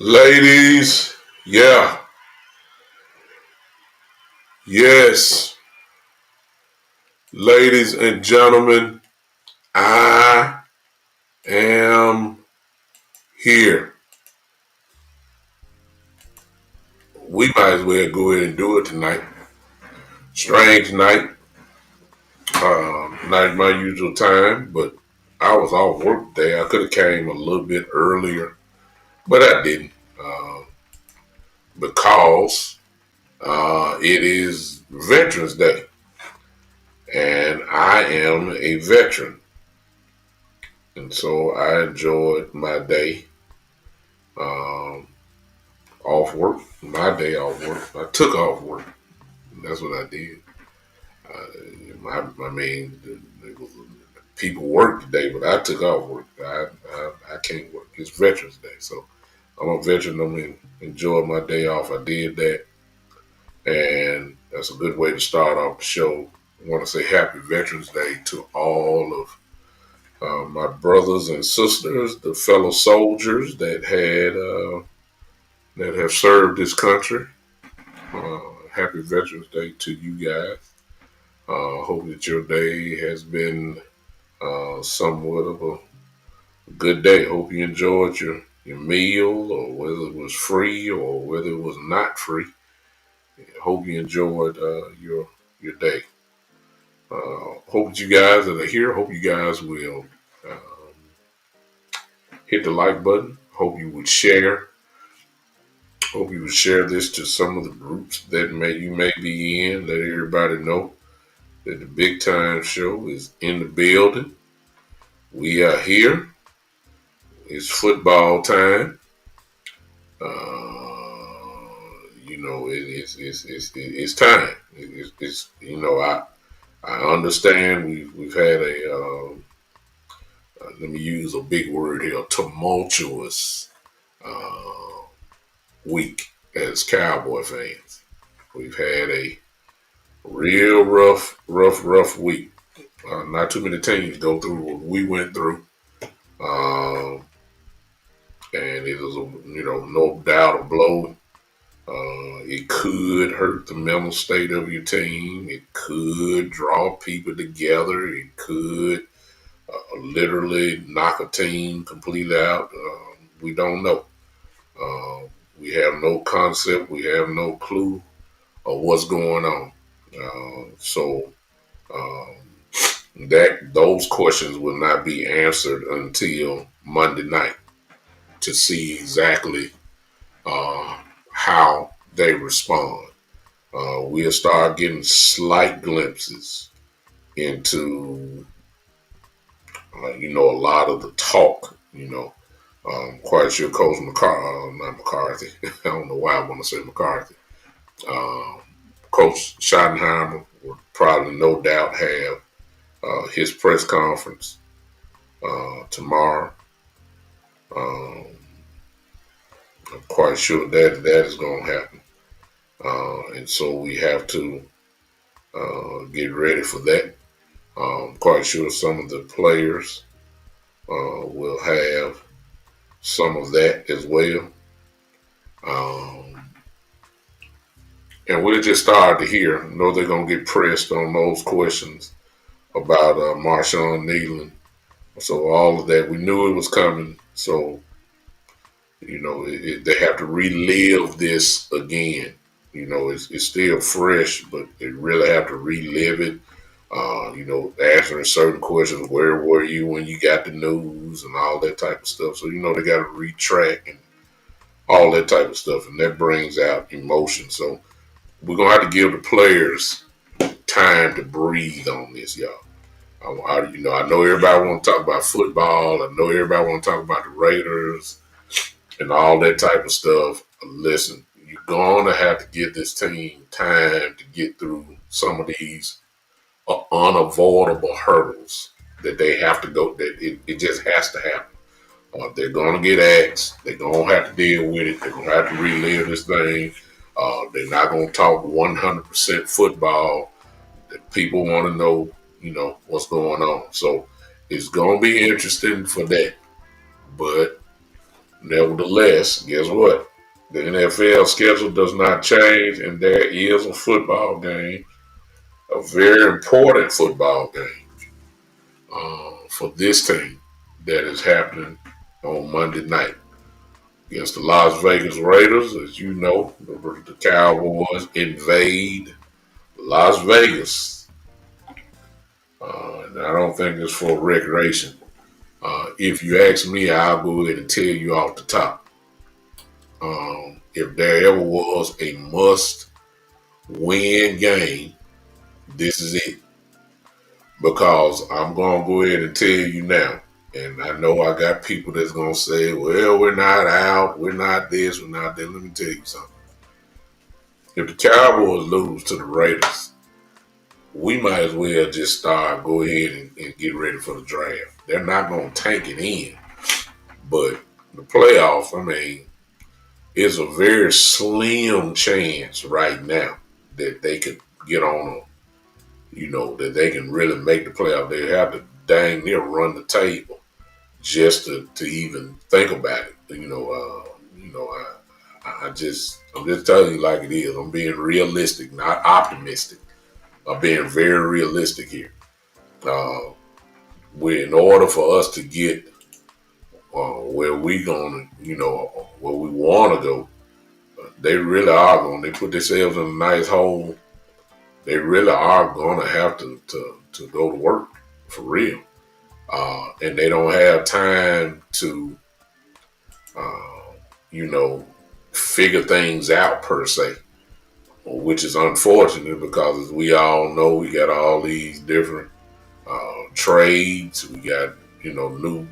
Ladies, yeah, yes, ladies and gentlemen, I am here. We might as well go ahead and do it tonight. Strange night, not my usual time, but I was off work today. I could have came a little bit earlier, but I didn't because it is Veterans Day, and I am a veteran, and so I enjoyed my day. Um, Off work, my day off work. I took off work. That's what I did. I mean, people work today, but I took off work. I can't work. It's Veterans Day, so I'm a veteran. I'm gonna enjoy my day off. I did that, and that's a good way to start off the show. I want to say Happy Veterans Day to all of my brothers and sisters, the fellow soldiers that have served this country. Happy Veterans Day to you guys. Hope that your day has been somewhat of a good day. Hope you enjoyed your meal, or whether it was free or whether it was not free. Hope you enjoyed your day. Hope that you guys that are here. Hope you guys will hit the like button. Hope you would share. Hope you would share this to some of the groups that you may be in. Let everybody know that the Big Time Show is in the building. We are here. It's football time. It's time. It's I understand we've had let me use a big word here, tumultuous uh, week as Cowboy fans. We've had a real rough week. Not too many teams go through what we went through, um, and it was no doubt a blow. It could hurt the mental state of your team. It could draw people together. It could literally knock a team completely out. We don't know. We have no concept. We have no clue of what's going on. So um, that those questions will not be answered until Monday night to see exactly uh, how they respond. We'll start getting slight glimpses into, a lot of the talk. Quite sure Coach not McCarthy. I don't know why I want to say McCarthy. Um, Coach Schottenheimer would probably, no doubt, have his press conference tomorrow. Um, I'm quite sure that is going to happen, and so we have to get ready for that. I'm quite sure some of the players will have some of that as well. Um, and we'll just start to hear. I know they're going to get pressed on those questions about Marshawn Nealon. So all of that, we knew it was coming. So, they have to relive this again. It's still fresh, but they really have to relive it. Answering certain questions. Where were you when you got the news and all that type of stuff? So, they got to retrack and all that type of stuff. And that brings out emotion. So we're going to have to give the players time to breathe on this, y'all. I know everybody want to talk about football. I know everybody want to talk about the Raiders and all that type of stuff. Listen, you're going to have to give this team time to get through some of these unavoidable hurdles that they have to go. That it just has to happen. They're going to get asked. They're going to have to deal with it. They're going to have to relive this thing. They're not going to talk 100% football. People want to know, what's going on. So it's going to be interesting for that. But nevertheless, guess what? The NFL schedule does not change, and there is a football game, a very important football game for this team that is happening on Monday night against the Las Vegas Raiders. As you know, the Cowboys invade Las Vegas. And I don't think it's for recreation. If you ask me, I'll go ahead and tell you off the top. If there ever was a must-win game, this is it. Because I'm going to go ahead and tell you now, and I know I got people that's going to say, well, we're not out, we're not this, we're not that. Let me tell you something. If the Cowboys lose to the Raiders, we might as well just go ahead and get ready for the draft. They're not going to tank it in. But the playoffs, it's a very slim chance right now that they could get on that they can really make the playoff. They have to dang near run the table just to even think about it. I'm just telling you like it is. I'm being realistic, not optimistic. I'm being very realistic here. Uh, in order for us to get where we gonna, where we want to go, they really are going. They put themselves in a nice hole. They really are going to have to go to work for real, and they don't have time to, uh, you know, figure things out per se, which is unfortunate because as we all know, we got all these different trades. We got new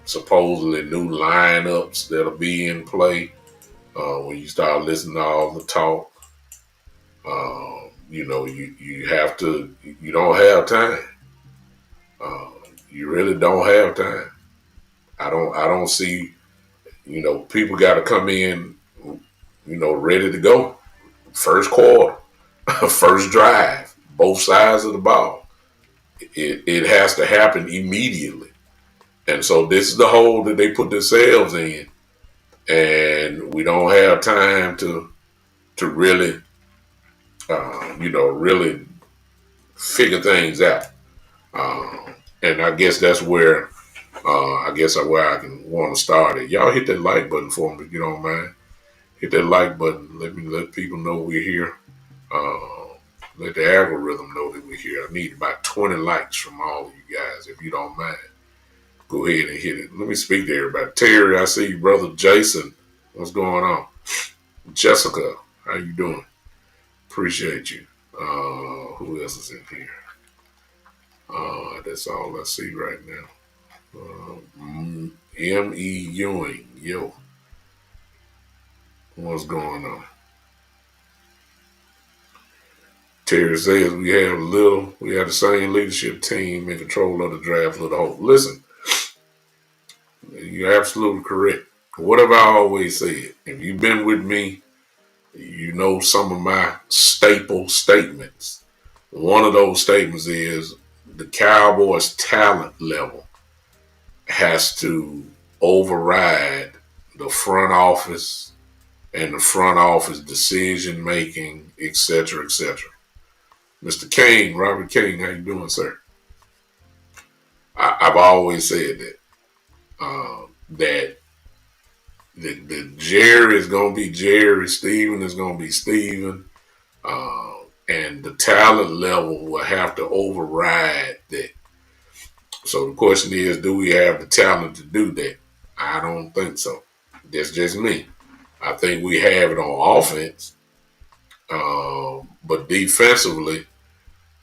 supposedly new lineups that'll be in play when you start listening to all the talk. You have to. You don't have time. Uh, you really don't have time. I don't see. People got to come in. Ready to go. First quarter, first drive, both sides of the ball. It has to happen immediately. And so this is the hole that they put themselves in, and we don't have time to really, really figure things out. And I guess that's where where I can want to start it. Y'all hit that like button for me if you don't mind. Hit that like button. Let people know we're here. Let the algorithm know that we're here. I need about 20 likes from all of you guys if you don't mind. Go ahead and hit it. Let me speak to everybody. Terry, I see you, brother. Jason, what's going on? Jessica, how you doing? Appreciate you. Who else is in here? That's all I see right now. M.E. Ewing, yo, what's going on? Terry says we have the same leadership team in control of the draft of the whole. Listen, you're absolutely correct. What have I always said? If you've been with me, you know some of my staple statements. One of those statements is the Cowboys' talent level has to override the front office and the front office decision making, etc., etc. Mr. King, Robert King, how you doing, sir? I've always said that that Jerry is going to be Jerry, Steven is going to be Steven, and the talent level will have to override that. So the question is, do we have the talent to do that? I don't think so. That's just me. I think we have it on offense, but defensively,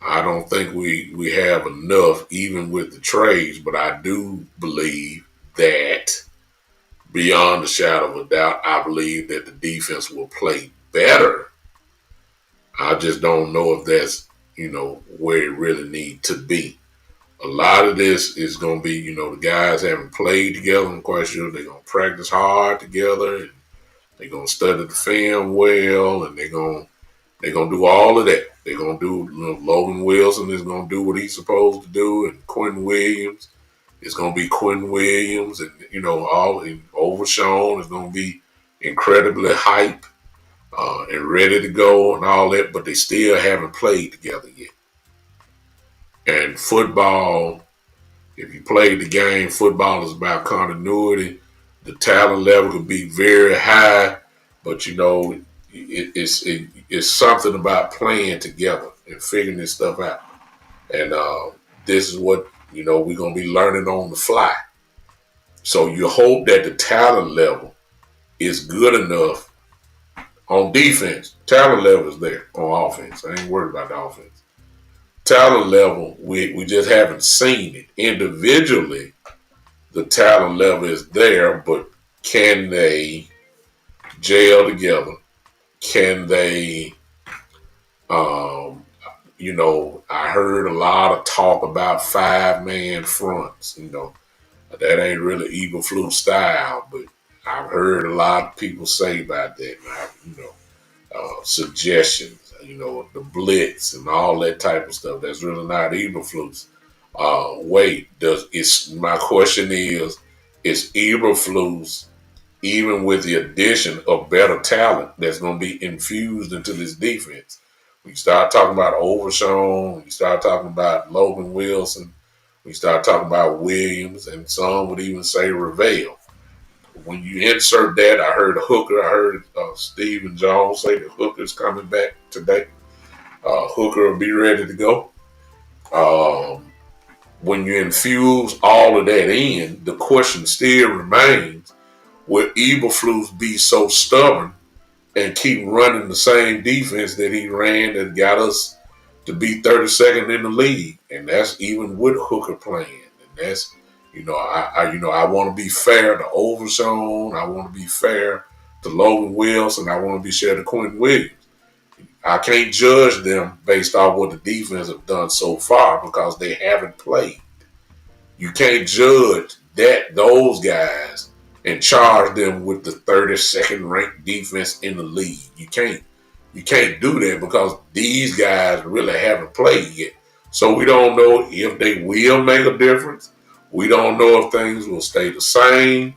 I don't think we have enough, even with the trades. But I do believe that, beyond a shadow of a doubt, I believe that the defense will play better. I just don't know if that's where it really needs to be. A lot of this is going to be, the guys haven't played together. I'm quite sure they're going to practice hard together, and they're going to study the film well, and they're going to do all of that. They're going to do, Logan Wilson is going to do what he's supposed to do, and Quinn Williams is going to be Quinn Williams, and, all in Overshawn is going to be incredibly hype and ready to go and all that, but they still haven't played together yet. And football, if you play the game, football is about continuity. The talent level could be very high, but it's something about playing together and figuring this stuff out. And this is what we're gonna be learning on the fly. So you hope that the talent level is good enough on defense. Talent level is there on offense. I ain't worried about the offense. Talent level, we just haven't seen it. Individually, the talent level is there, but can they gel together? Can they, I heard a lot of talk about 5-man fronts. That ain't really Eberflus style, but I've heard a lot of people say about that. Suggestions, the blitz and all that type of stuff. That's really not Eberflus. Wait, my question is Eberflus, even with the addition of better talent that's going to be infused into this defense? We start talking about Overshawn, we start talking about Logan Wilson, we start talking about Williams, and some would even say Revelle. When you insert that, I heard Hooker, I heard Stephen Jones say that Hooker's coming back today. Hooker will be ready to go. Um, when you infuse all of that in, the question still remains: will Eberflus be so stubborn and keep running the same defense that he ran that got us to be 32nd in the league? And that's even with Hooker playing. And that's, I want to be fair to Overshawn. I want to be fair to Logan Wilson. I want to be fair to Quentin Williams. I can't judge them based off what the defense have done so far because they haven't played. You can't judge those guys and charge them with the 32nd ranked defense in the league. You can't do that because these guys really haven't played yet. So we don't know if they will make a difference. We don't know if things will stay the same.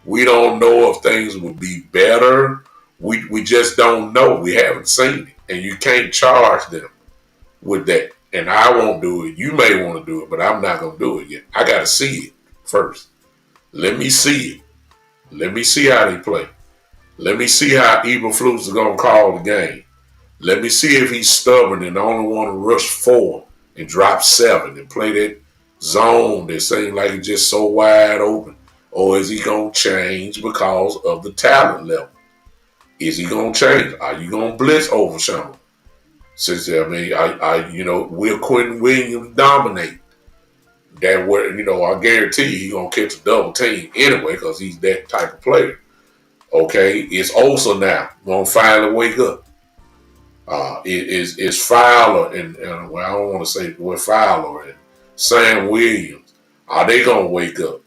We don't know if things will be better. We just don't know. We haven't seen it. And you can't charge them with that. And I won't do it. You may want to do it, but I'm not going to do it yet. I got to see it first. Let me see it. Let me see how they play. Let me see how Eberflus is going to call the game. Let me see if he's stubborn and only want to rush 4 and drop 7 and play that zone that seems like it's just so wide open. Or is he going to change because of the talent level? Is he going to change? Are you going to blitz Overshawn? Since will Quentin Williams dominate? That where I guarantee you he's gonna catch a double team anyway because he's that type of player. Okay, it's Osa now gonna finally wake up. It's Fowler and well, I don't want to say Fowler and Sam Williams. Are they gonna wake up?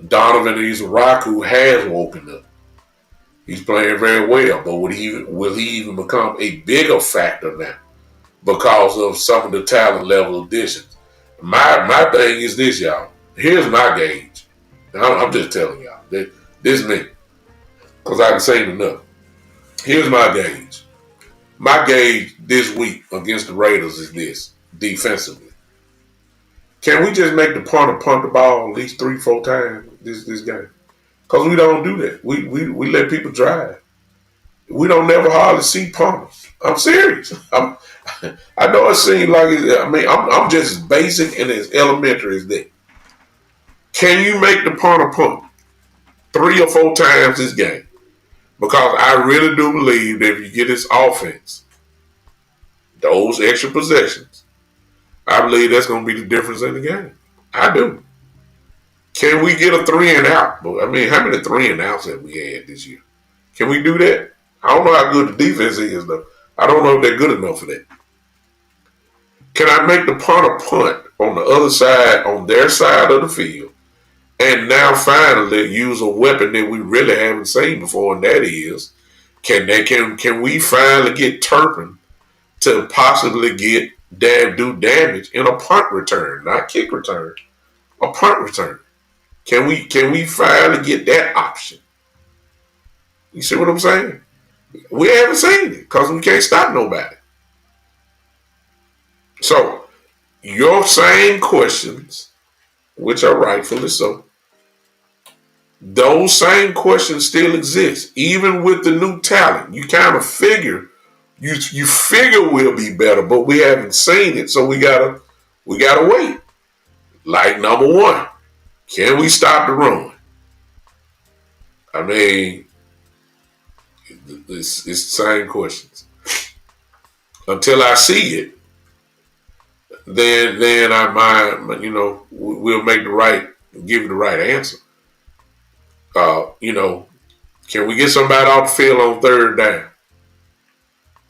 Donovan Izaraku has woken up. He's playing very well, but will he even become a bigger factor now because of some of the talent level additions? My thing is this, y'all. Here's my gauge. I'm just telling y'all. This is me. Because I can say enough. Here's my gauge. My gauge this week against the Raiders is this, defensively. Can we just make the punter punt the ball at least 3-4 times this game? Because we don't do that. We let people drive. We don't never hardly see punters. I'm serious. I know it seems like I'm just as basic and as elementary as that. Can you make the punter punt 3 or 4 times this game? Because I really do believe that if you get this offense, those extra possessions, I believe that's going to be the difference in the game. I do. Can we get a 3 and out? How many 3 and outs have we had this year? Can we do that? I don't know how good the defense is, though. I don't know if they're good enough for that. Can I make the punter punt on the other side, on their side of the field, and now finally use a weapon that we really haven't seen before, and that is, can we finally get Turpin to possibly do damage in a punt return, not kick return, a punt return? Can we finally get that option? You see what I'm saying? We haven't seen it because we can't stop nobody. So, your same questions, which are rightfully so, those same questions still exist. Even with the new talent, you kind of figure, you figure we'll be better, but we haven't seen it, so we gotta wait. Like number 1, can we stop the run? It's the same questions. Until I see it, then I might, we'll give you the right answer. Can we get somebody off the field on 3rd down?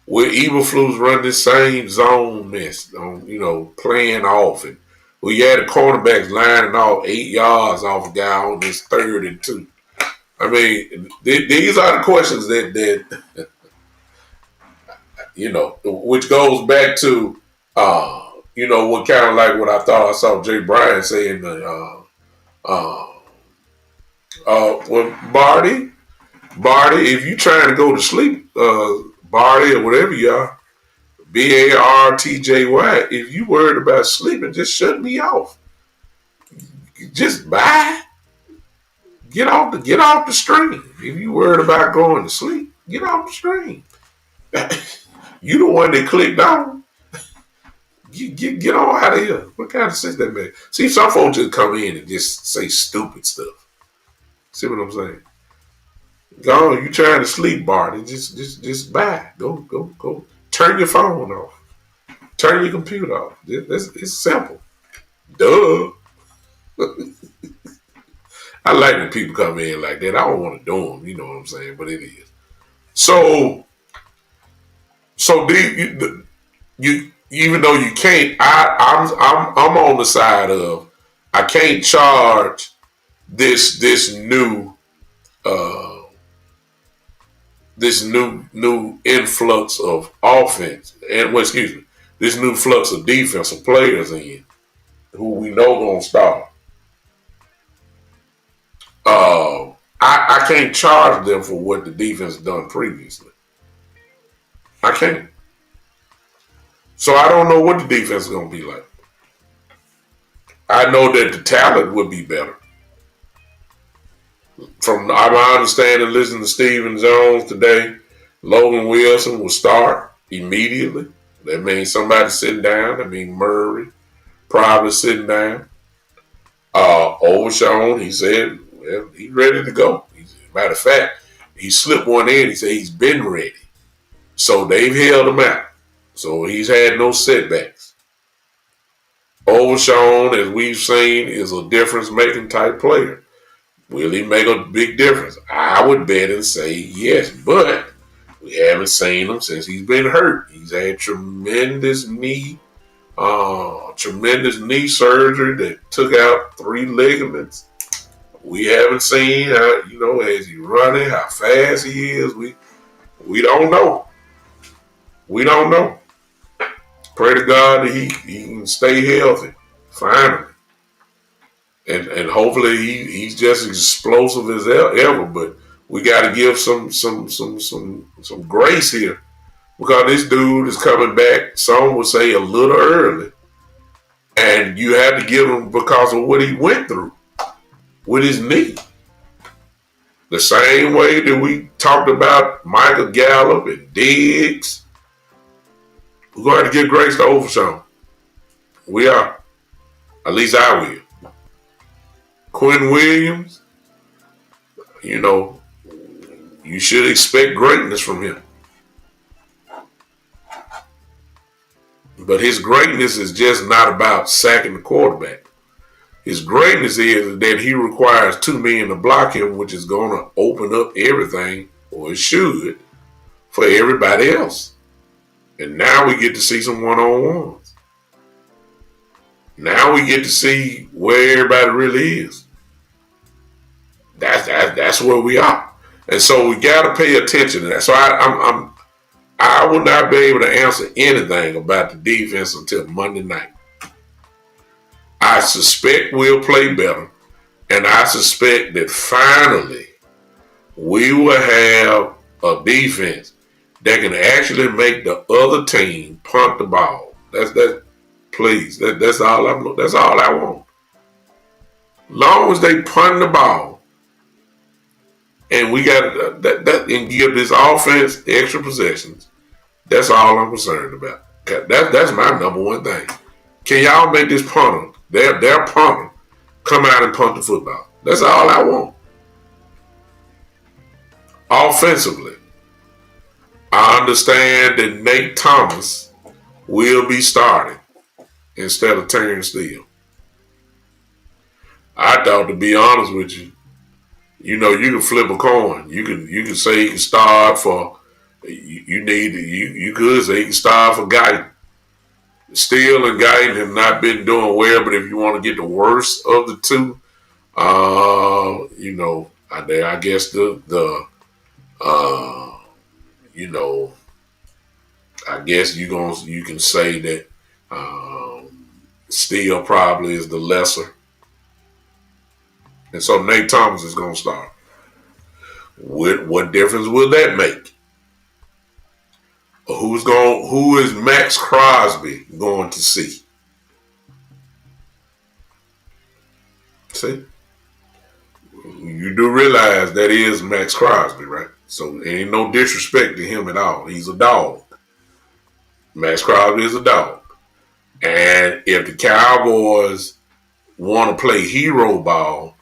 Will Eberflus run this same zone mess on, playing off and we had the cornerbacks lining off 8 yards off a guy on this 3rd and 2. These are the questions that which goes back to, what kind of like what I thought I saw Jay Bryan say in the well, Barty, if you trying to go to sleep, Barty or whatever you are, Bartjy, if you worried about sleeping, just shut me off. Just bye. Get off the stream. If you worried about going to sleep, get off the stream. You the one that clicked on. Get on out of here. What kind of sense that make? See, some folks just come in and just say stupid stuff. See what I'm saying? Go on, you trying to sleep, Barty. Just bye. Go. Turn your phone off. Turn your computer off. It's simple. Duh. I like when people come in like that. I don't want to do them, you know what I'm saying? But it is. So you even though you can't, I'm on the side of I can't charge this new new influx of offense and this new flux of defensive players in who we know gonna start. I can't charge them for what the defense done previously. I can't. So I don't know what the defense is gonna be like. I know that the talent would be better. From my understanding, listening to Stephen Jones today, Logan Wilson will start immediately. That means somebody sitting down. That means Murray probably sitting down. Overshawn, he said, well, he's ready to go. Matter of fact, he slipped one in. He said he's been ready. So they've held him out. So he's had no setbacks. Overshawn, as we've seen, is a difference-making type player. Will he make a big difference? I would bet and say yes, but we haven't seen him since he's been hurt. He's had tremendous knee surgery that took out 3 ligaments. We haven't seen as he running, how fast he is. We don't know. We don't know. Pray to God that he can stay healthy, finally. And hopefully he's just as explosive as ever. But we got to give some grace here because this dude is coming back. Some would say a little early, and you have to give him because of what he went through with his knee. The same way that we talked about Michael Gallup and Diggs, we're going to give grace to Overshawn. We are. At least I will. Quinn Williams, you should expect greatness from him. But his greatness is just not about sacking the quarterback. His greatness is that he requires 2 men to block him, which is going to open up everything, or it should, for everybody else. And now we get to see some one-on-ones. Now we get to see where everybody really is. That's where we are. And so we got to pay attention to that. So I will not be able to answer anything about the defense until Monday night. I suspect we'll play better. And I suspect that finally we will have a defense that can actually make the other team punt the ball. Please. That's all I want. Long as they punt the ball, and we got that and give this offense extra possessions. That's all I'm concerned about. That's my number one thing. Can y'all make this punter, their punter, come out and punt the football? That's all I want. Offensively, I understand that Nate Thomas will be starting instead of Terrence Steele. I thought, to be honest with you, you can flip a coin. You can say he can start for. You could say he can start for Guyton. Steele and Guyton have not been doing well, but if you want to get the worst of the two, I guess I guess you can say that still probably is the lesser. And so Nate Thomas is going to start. What difference will that make? Who is Max Crosby going to see? See? You do realize that is Max Crosby, right? So ain't no disrespect to him at all. He's a dog. Max Crosby is a dog. And if the Cowboys want to play hero ball,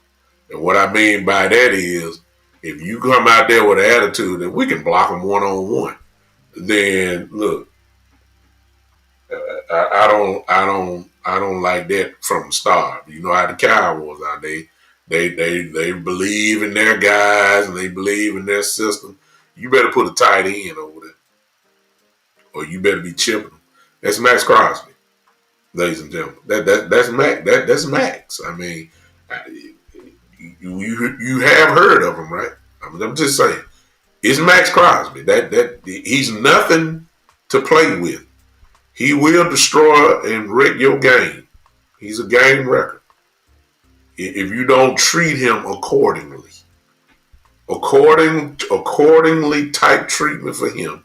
and what I mean by that is, if you come out there with an attitude that we can block them one-on-one, then look, I don't like that from the start. You know how the Cowboys are. They believe in their guys and they believe in their system. You better put a tight end over there, or you better be chipping them. That's Max Crosby, ladies and gentlemen. That's Max. That's Max. I mean, you have heard of him, right? I'm just saying, it's Max Crosby. That he's nothing to play with. He will destroy and wreck your game. He's a game wrecker. If you don't treat him accordingly. Accordingly type treatment for him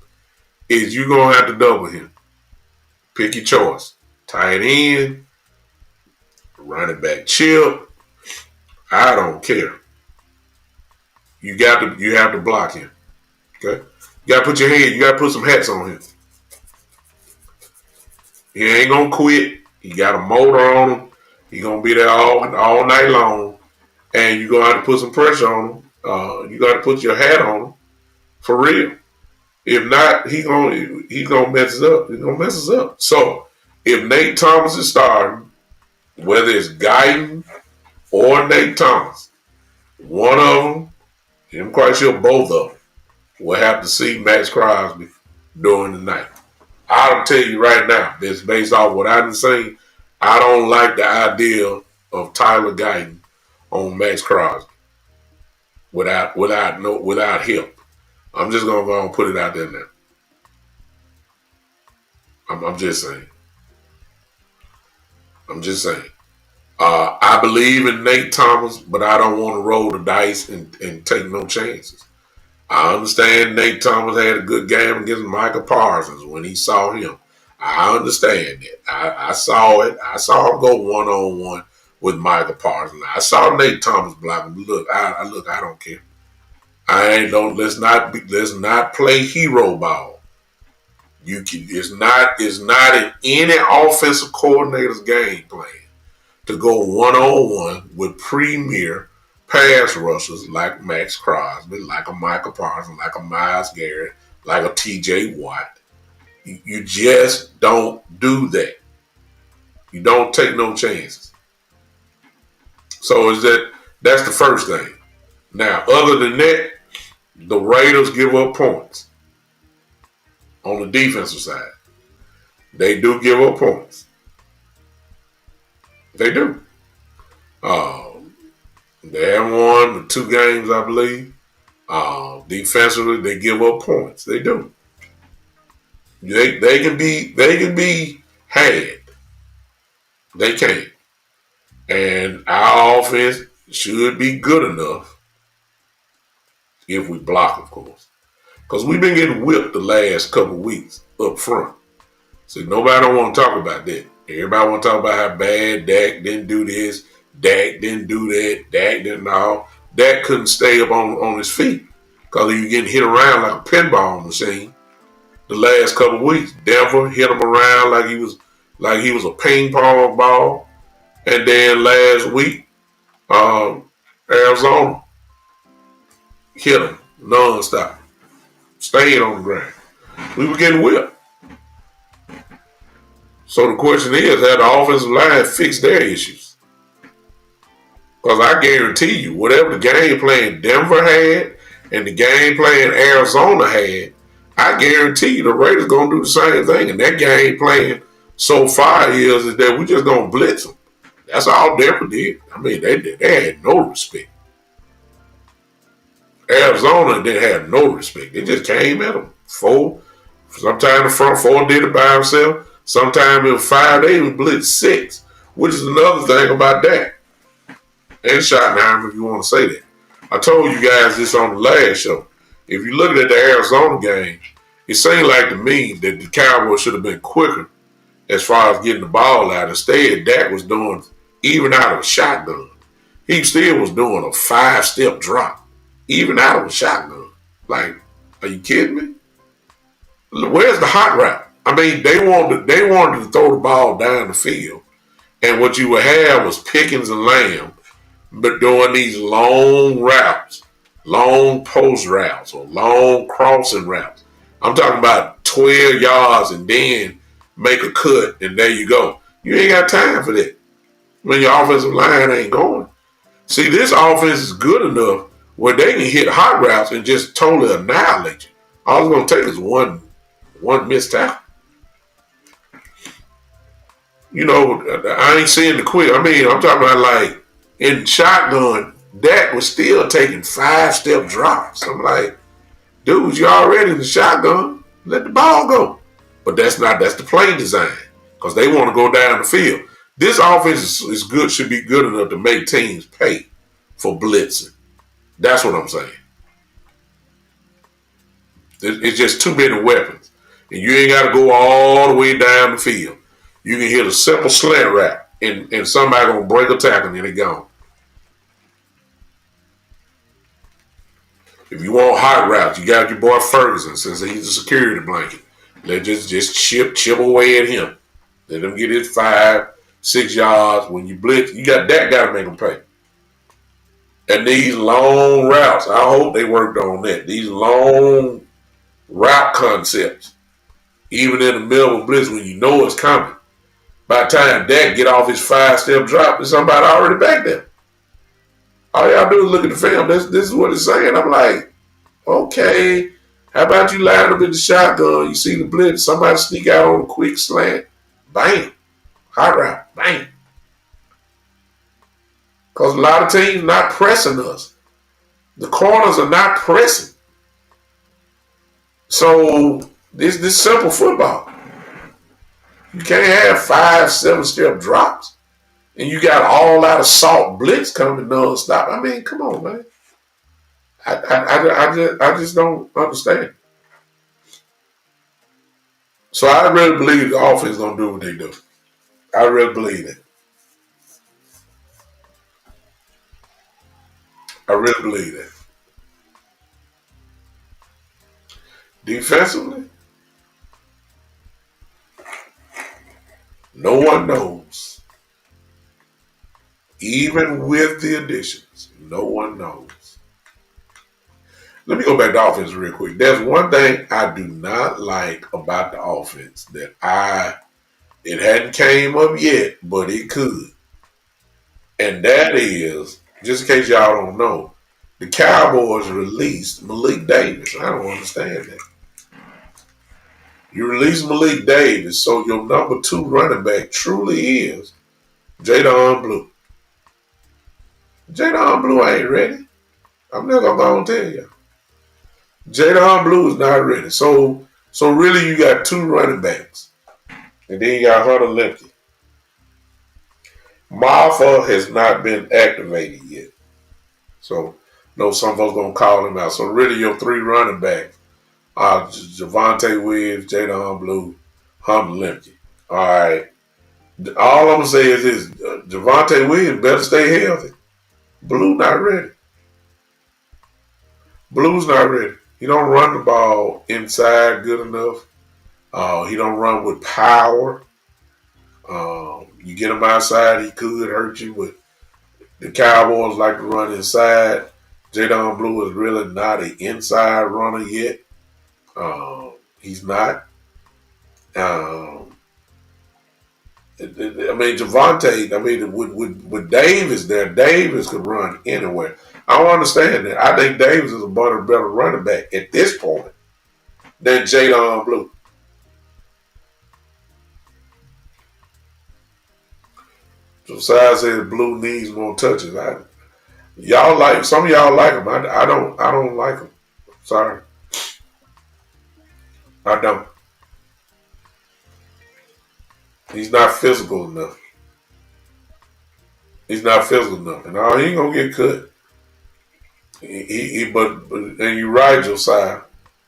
is you gonna have to double him. Pick your choice. Tight end, running back chip. I don't care. You have to block him. Okay? You gotta put some hats on him. He ain't gonna quit. He got a motor on him. He gonna be there all night long. And you're gonna have to put some pressure on him. You gotta put your hat on him. For real. If not, he's gonna mess us up. He's gonna mess us up. So if Nate Thomas is starting, whether it's Guyton or Nate Thomas, one of them, I'm quite sure both of them, will have to see Max Crosby during the night. I'll tell you right now, this based off what I've been saying, I don't like the idea of Tyler Guyton on Max Crosby without help. I'm just gonna go and put it out there now. I'm just saying. I believe in Nate Thomas, but I don't want to roll the dice and take no chances. I understand Nate Thomas had a good game against Michael Parsons when he saw him. I understand that. I saw it. I saw him go one-on-one with Michael Parsons. I saw Nate Thomas block him. Look, I don't care. Let's not play hero ball. It's not in any offensive coordinator's game plan to go one-on-one with premier pass rushers like Max Crosby, like a Michael Parsons, like a Myles Garrett, like a TJ Watt. You just don't do that. You don't take no chances. So that's the first thing. Now, other than that, the Raiders give up points on the defensive side. They do give up points. They do. They have won the 2 games, I believe. Defensively, they give up points. They do. They can be had. They can. And our offense should be good enough if we block, of course. Because we've been getting whipped the last couple of weeks up front. So nobody don't want to talk about that. Everybody want to talk about how bad Dak didn't do this, Dak didn't do that, Dak didn't all. Dak couldn't stay up on his feet because he was getting hit around like a pinball machine the last couple of weeks. Denver hit him around like he was a ping pong ball. And then last week, Arizona hit him nonstop. Staying on the ground. We were getting whipped. So the question is, had the offensive line fixed their issues? Because I guarantee you, whatever the game plan Denver had and the game plan Arizona had, I guarantee you the Raiders going to do the same thing. And that game plan so far is that we just going to blitz them. That's all Denver did. I mean, they had no respect. Arizona didn't have no respect. They just came at them. 4. Sometimes the front 4 did it by himself. Sometimes it was 5. They even blitzed 6. which is another thing about that. And Schottenheimer, if you want to say that. I told you guys this on the last show. If you look at the Arizona game, it seemed like to me that the Cowboys should have been quicker as far as getting the ball out. Instead, Dak was doing, even out of a shotgun, he still was doing a 5-step drop, even out of a shotgun. Like, are you kidding me? Where's the hot route? I mean, they wanted to throw the ball down the field, and what you would have was Pickens and Lamb, but doing these long routes, long post routes, or long crossing routes. I'm talking about 12 yards and then make a cut, and there you go. You ain't got time for that when your offensive line ain't going. See, this offense is good enough where they can hit hot routes and just totally annihilate you. All it's going to take is one missed tackle. You know, I ain't seeing the quick. I mean, I'm talking about like in shotgun, Dak was still taking 5-step drops. I'm like, dude, you already in the shotgun. Let the ball go. But that's the play design because they want to go down the field. This offense is good, should be good enough to make teams pay for blitzing. That's what I'm saying. It's just too many weapons. And you ain't got to go all the way down the field. You can hit a simple slant route and somebody going to break a tackle and they're gone. If you want hot routes, you got your boy Ferguson since he's a security blanket. Let just chip away at him. Let him get his 5-6 yards. When you blitz, you got that got to make them pay. And these long routes, I hope they worked on that. These long route concepts, even in the middle of blitz when you know it's coming. By the time Dak get off his 5-step drop, there's somebody already back there. All y'all do is look at the film. This is what it's saying. I'm like, okay, how about you line up in the shotgun? You see the blitz, somebody sneak out on a quick slant, bam, hot route, bam. Because a lot of teams not pressing us. The corners are not pressing. So this simple football. You can't have 5-7-step drops. And you got all out of salt blitz coming nonstop. I mean, come on, man. I just don't understand. So I really believe the offense gonna do what they do. I really believe it. I really believe that. Defensively, no one knows. Even with the additions, no one knows. Let me go back to offense real quick. There's one thing I do not like about the offense that it hadn't came up yet, but it could. And that is, just in case y'all don't know, the Cowboys released Malik Davis. I don't understand that. You release Malik Davis, so your number 2 running back truly is Jadon Blue. Jadon Blue ain't ready. I'm not gonna tell you. Jadon Blue is not ready. So really you got 2 running backs. And then you got Hunter Lemke. Marfa has not been activated yet. So no, some folks gonna call him out. So really your 3 running backs are Javonte Williams, Jadon Blue, Hunter Lemke. All right. All I'm gonna say is this: Javonte Williams better stay healthy. Blue not ready. Blue's not ready. He don't run the ball inside good enough. He don't run with power. You get him outside, he could hurt you, but the Cowboys like to run inside. Jadon Blue is really not an inside runner yet. He's not. I mean, Javonte, with Davis there, Davis could run anywhere. I don't understand that. I think Davis is a better running back at this point than Jadon Blue. Josiah says Blue needs more touches. Y'all like some of y'all like him. I don't like him. Sorry, I don't. He's not physical enough. He's not physical enough. And he ain't gonna get cut. But and you're right, Josiah.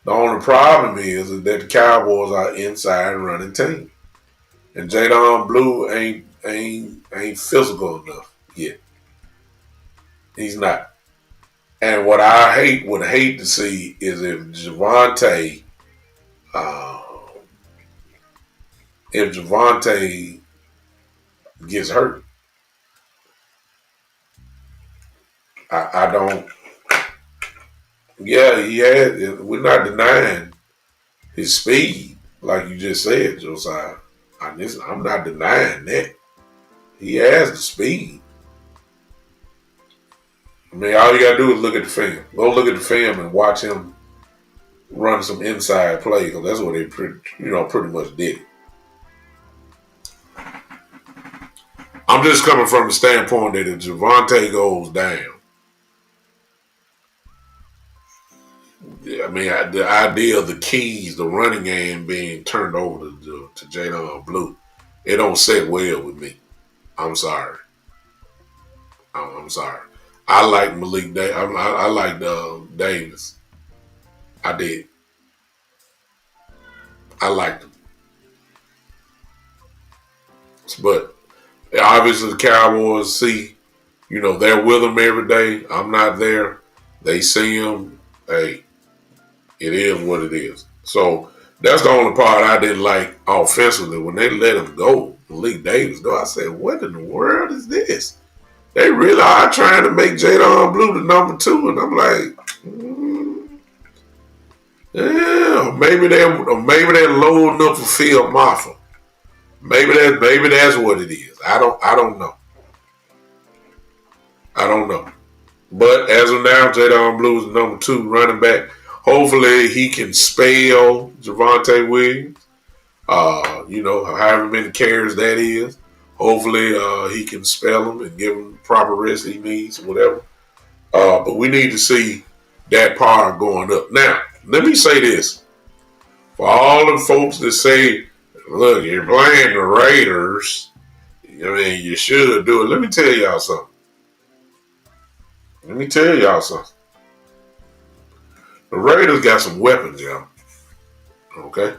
The only problem is that the Cowboys are inside running team. And Jadon Blue ain't physical enough yet. He's not. And what I would hate to see is uh, if Javante gets hurt. I don't. Yeah, he had. We're not denying his speed, like you just said, Josiah. I'm not denying that. He has the speed. I mean, all you gotta do is look at the film. Go look at the film and watch him run some inside play, because that's what they pretty much did. I'm just coming from the standpoint that if Javante goes down, I mean, the idea of the keys, the running game being turned over to Jadon Blue, it don't sit well with me. I'm sorry. I'm sorry. I like Malik Davis. I like Davis. I did. I liked him. But obviously the Cowboys see, they're with him every day. I'm not there. They see him. Hey, it is what it is. So that's the only part I didn't like offensively. When they let him go, Malik Davis, though, I said, what in the world is this? They really are trying to make Jadon Blue the number 2. And I'm like, yeah, maybe they're loading up for Phil Maffa. Maybe that's what it is. I don't know. I don't know. But as of now, Jadon Blue is the number 2 running back. Hopefully he can spell Javonte Williams. However many carries that is. Hopefully he can spell him and give him the proper rest he needs, whatever. But we need to see that part going up. Now, let me say this. For all the folks that say, look, you're playing the Raiders, you should do it. Let me tell y'all something. The Raiders got some weapons, y'all. Okay?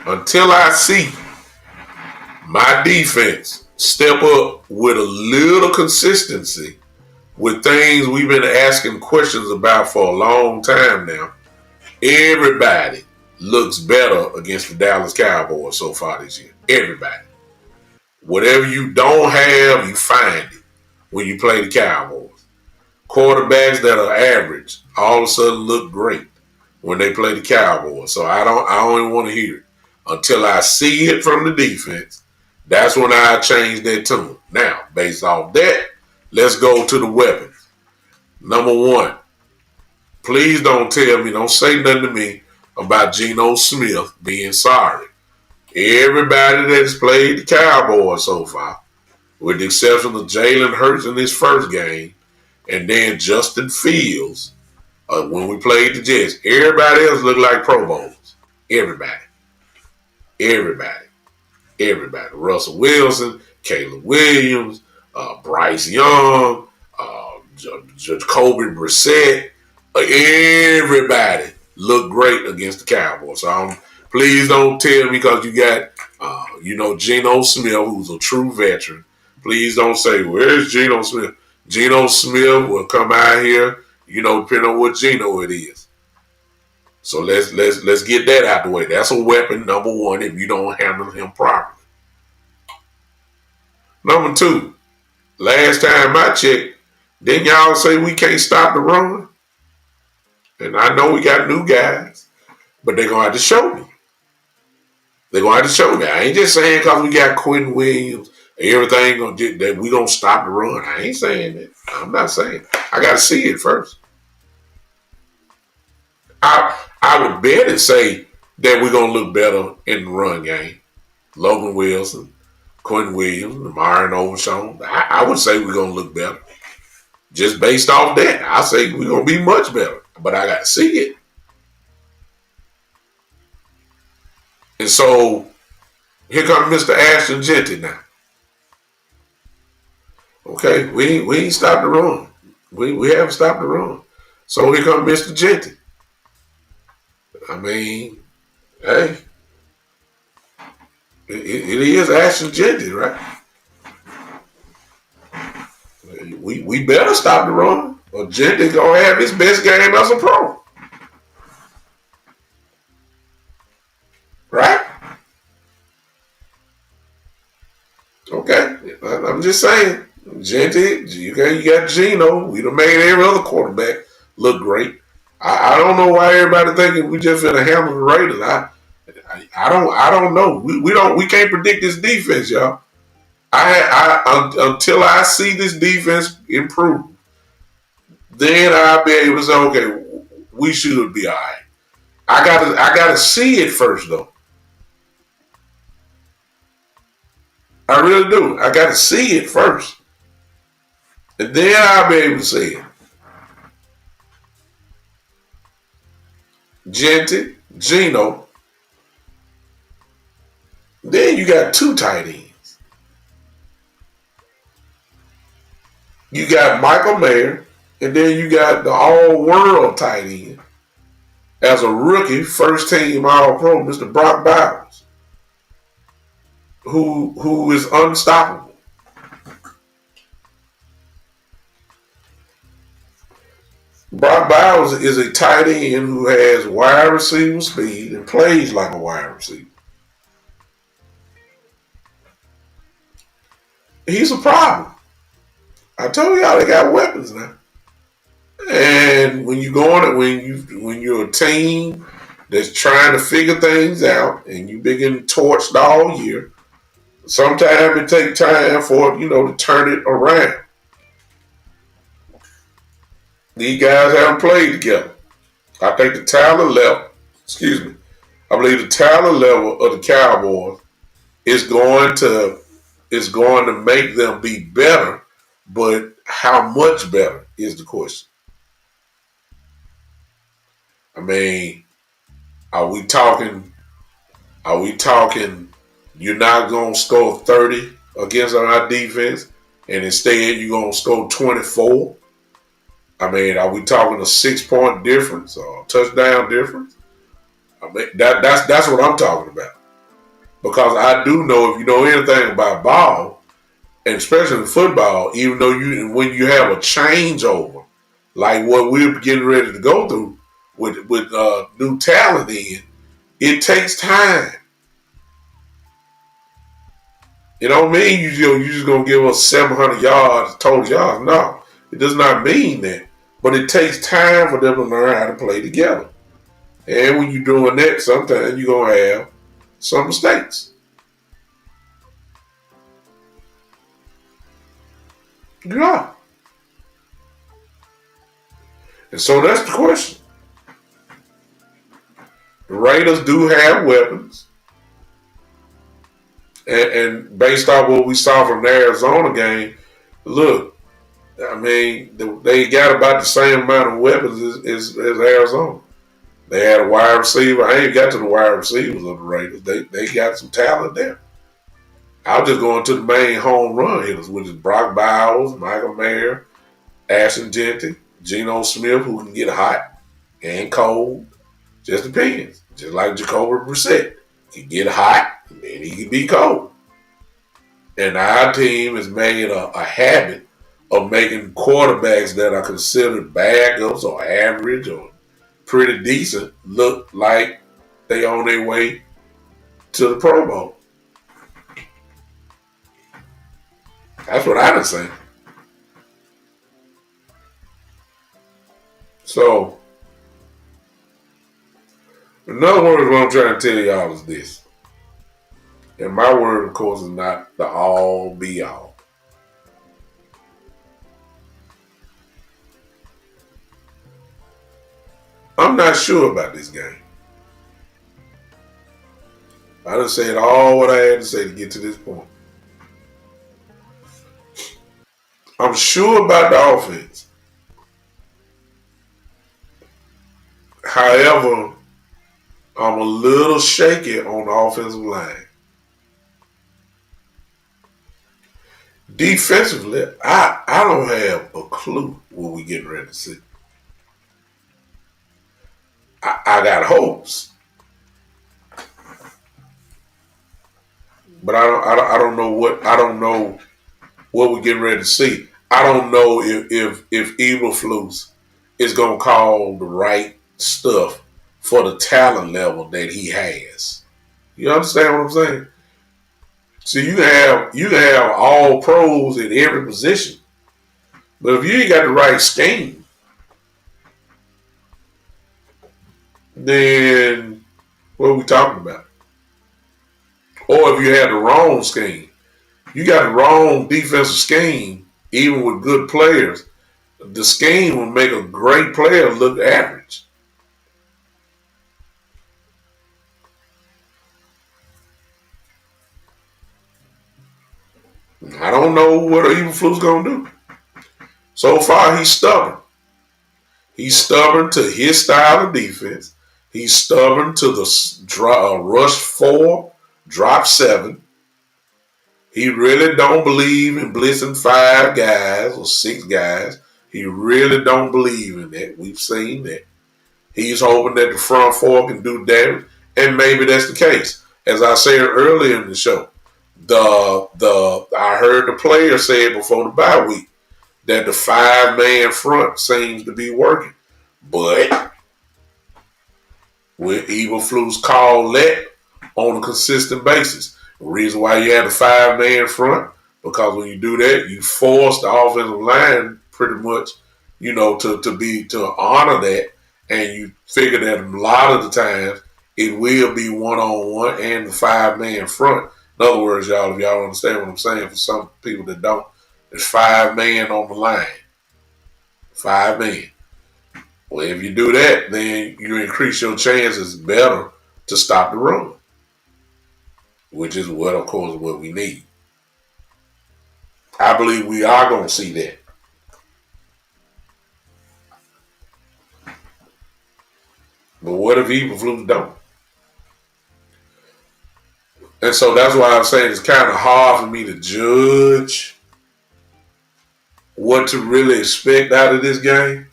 Until I see my defense step up with a little consistency with things we've been asking questions about for a long time now, everybody looks better against the Dallas Cowboys so far this year. Everybody. Whatever you don't have, you find it when you play the Cowboys. Quarterbacks that are average all of a sudden look great when they play the Cowboys. So I don't even want to hear it. Until I see it from the defense, that's when I change that tune. Now, based off that, let's go to the weapons. Number 1, please don't say nothing to me about Geno Smith being sorry. Everybody that's played the Cowboys so far, with the exception of Jalen Hurts in his first game, and then Justin Fields when we played the Jets, everybody else looked like Pro Bowls. Everybody. Russell Wilson, Caleb Williams, Bryce Young, Jacoby Brissett, everybody looked great against the Cowboys. So please don't tell me because you got, Geno Smith, who's a true veteran. Please don't say, where's Geno Smith? Geno Smith will come out here, depending on what Geno it is. So let's get that out the way. That's a weapon, number 1, if you don't handle him properly. Number 2, last time I checked, didn't y'all say we can't stop the run? And I know we got new guys, but they're going to have to show me. I ain't just saying because we got Quentin Williams, everything that we going to stop the run. I ain't saying that. I'm not saying. I got to see it first. I would bet and say that we're going to look better in the run game. Logan Wilson, Quentin Williams, Myron Overshawn. I would say we're going to look better. Just based off that, I say we're going to be much better. But I got to see it. And so, here comes Mr. Ashton Jeanty now. Okay, we ain't stopped the run. We haven't stopped the run. So here comes Mr. Genty. I mean, hey, it is Ashton Genty, right? We better stop the run, or Genty gonna have his best game as a pro, right? Okay, I'm just saying, Genty, you got Geno. We done made every other quarterback look great. I don't know why everybody thinking we just gonna handle the Raiders. I don't know. We can't predict this defense, y'all. Until I see this defense improve, then I'll be able to say, okay, we should be all right. I gotta see it first though. I really do. I gotta see it first, and then I'll be able to say it. Genty, Geno. Then you got two tight ends. You got Michael Mayer, and then you got the all-world tight end as a rookie, first team All-Pro, Mr. Brock Bowers, who is unstoppable. Brock Bowers is a tight end who has wide receiver speed and plays like a wide receiver. He's a problem. I told y'all they got weapons now. And when you go on it, when you're a team that's trying to figure things out and you've been getting torched all year, sometimes it takes time for to turn it around. These guys haven't played together. I think the talent level, excuse me, I believe the talent level of the Cowboys is going to make them be better, but how much better is the question. I mean, are we talking? Are we talking? You're not gonna score 30 against our defense, and instead you're gonna score 24. I mean, are we talking a 6 point difference or a touchdown difference? I mean, that's what I'm talking about. Because I do know if you know anything about ball, and especially in football, even though when you have a changeover, like what we're getting ready to go through with new talent in, it takes time. You know what I mean? You just gonna give us 700 yards, total yards. No, it does not mean that. But it takes time for them to learn how to play together. And when you're doing that, sometimes you're gonna have some mistakes. Yeah. And so that's the question. The Raiders do have weapons. And based off what we saw from the Arizona game, look, I mean, they got about the same amount of weapons as Arizona. They had a wide receiver. I ain't got to the wide receivers of the Raiders. They got some talent there. I was just going to the main home run hitters, which is Brock Bowers, Michael Mayer, Ashton Genty, Geno Smith, who can get hot and cold. Just depends. Just like Jacoby Brissett. He can get hot and then he can be cold. And our team has made a habit of making quarterbacks that are considered backups or average or pretty decent look like they on their way to the Pro Bowl. That's what I would say. So, in other words, what I'm trying to tell y'all is this. And my word, of course, is not the all be all. I'm not sure about this game. I done said all what I had to say to get to this point. I'm sure about the offense. However, I'm a little shaky on the offensive line. Defensively, I don't have a clue what we getting ready to see. I got hopes, but I don't know what we're getting ready to see. I don't know if Eberflus is gonna call the right stuff for the talent level that he has. You understand what I'm saying? So you can have all pros in every position, but if you ain't got the right scheme, then what are we talking about? Or if you had the wrong scheme, you got the wrong defensive scheme, even with good players, the scheme will make a great player look average. I don't know what Eberflus gonna do. So far, he's stubborn. He's stubborn to his style of defense. He's stubborn to the rush four, drop seven. He really don't believe in blitzing five guys or six guys. He really don't believe in that. We've seen that. He's hoping that the front four can do damage, and maybe that's the case. As I said earlier in the show, the I heard the player say it before the bye week that the 5-man front seems to be working, but with Eberflus call that on a consistent basis. The reason why you have the 5-man front, because when you do that, you force the offensive line pretty much, to honor that, and you figure that a lot of the times it will be 1-on-1 and the 5-man front. In other words, y'all, if y'all understand what I'm saying, for some people that don't, there's 5-man on the line. 5-man. Well, if you do that, then you increase your chances better to stop the run, which is what, of course, what we need. I believe we are going to see that. But what if Eberflus don't? And so that's why I'm saying it's kind of hard for me to judge what to really expect out of this game.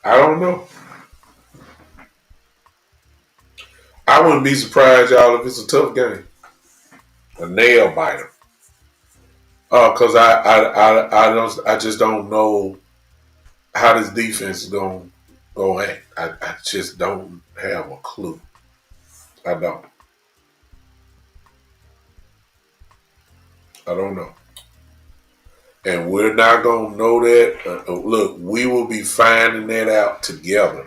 I don't know. I wouldn't be surprised, y'all, if it's a tough game, a nail biter. Because I just don't know how this defense is going to act. I just don't have a clue. I don't. I don't know. And we're not going to know that. Look, we will be finding that out together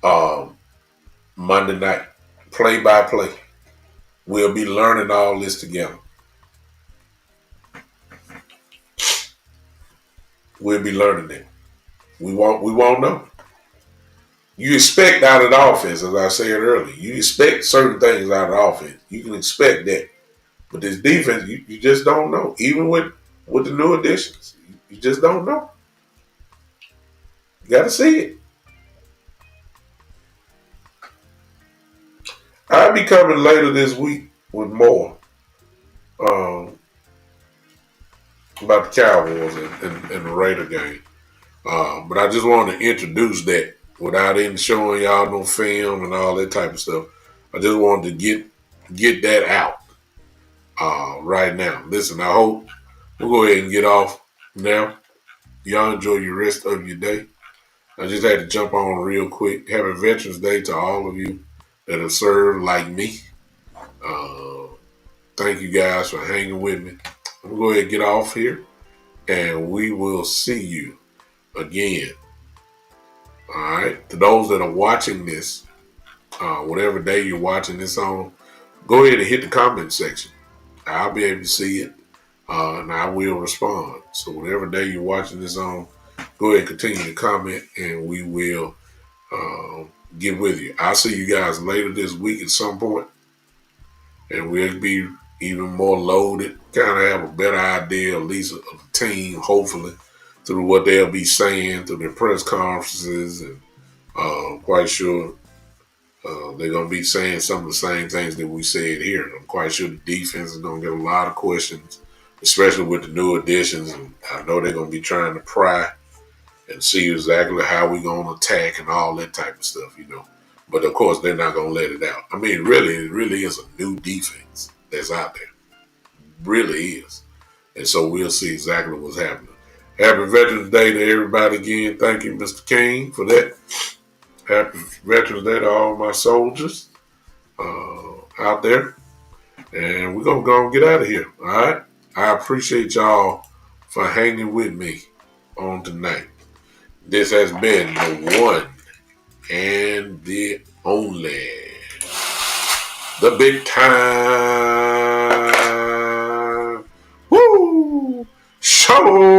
um, Monday night, play by play. We'll be learning all this together. We'll be learning it. We won't know. You expect out of the offense, as I said earlier. You expect certain things out of the offense. You can expect that. But this defense, you just don't know. Even with the new additions, you just don't know. You got to see it. I'll be coming later this week with more about the Cowboys and the Raider game. But I just wanted to introduce that without even showing y'all no film and all that type of stuff. I just wanted to get that out right now. Listen, I hope we'll go ahead and get off now. Y'all enjoy your rest of your day. I just had to jump on real quick. Happy Veterans Day to all of you that have served like me. Thank you guys for hanging with me. I'm going to go ahead and get off here, and we will see you again. All right. To those that are watching this, whatever day you're watching this on, go ahead and hit the comment section. I'll be able to see it, and I will respond. So whatever day you're watching this on, go ahead and continue to comment, and we will get with you. I'll see you guys later this week at some point, and we'll be even more loaded, kind of have a better idea, at least of the team, hopefully, through what they'll be saying through their press conferences, and quite sure They're going to be saying some of the same things that we said here. I'm quite sure the defense is going to get a lot of questions, especially with the new additions. And I know they're going to be trying to pry and see exactly how we're going to attack and all that type of stuff. But of course, they're not going to let it out. I mean, really, it really is a new defense that's out there. Really is. And so we'll see exactly what's happening. Happy Veterans Day to everybody again. Thank you, Mr. King, for that. Happy Veterans Day to all my soldiers out there. And we're going to go and get out of here. All right? I appreciate y'all for hanging with me on tonight. This has been the one and the only, the big time, woo, show.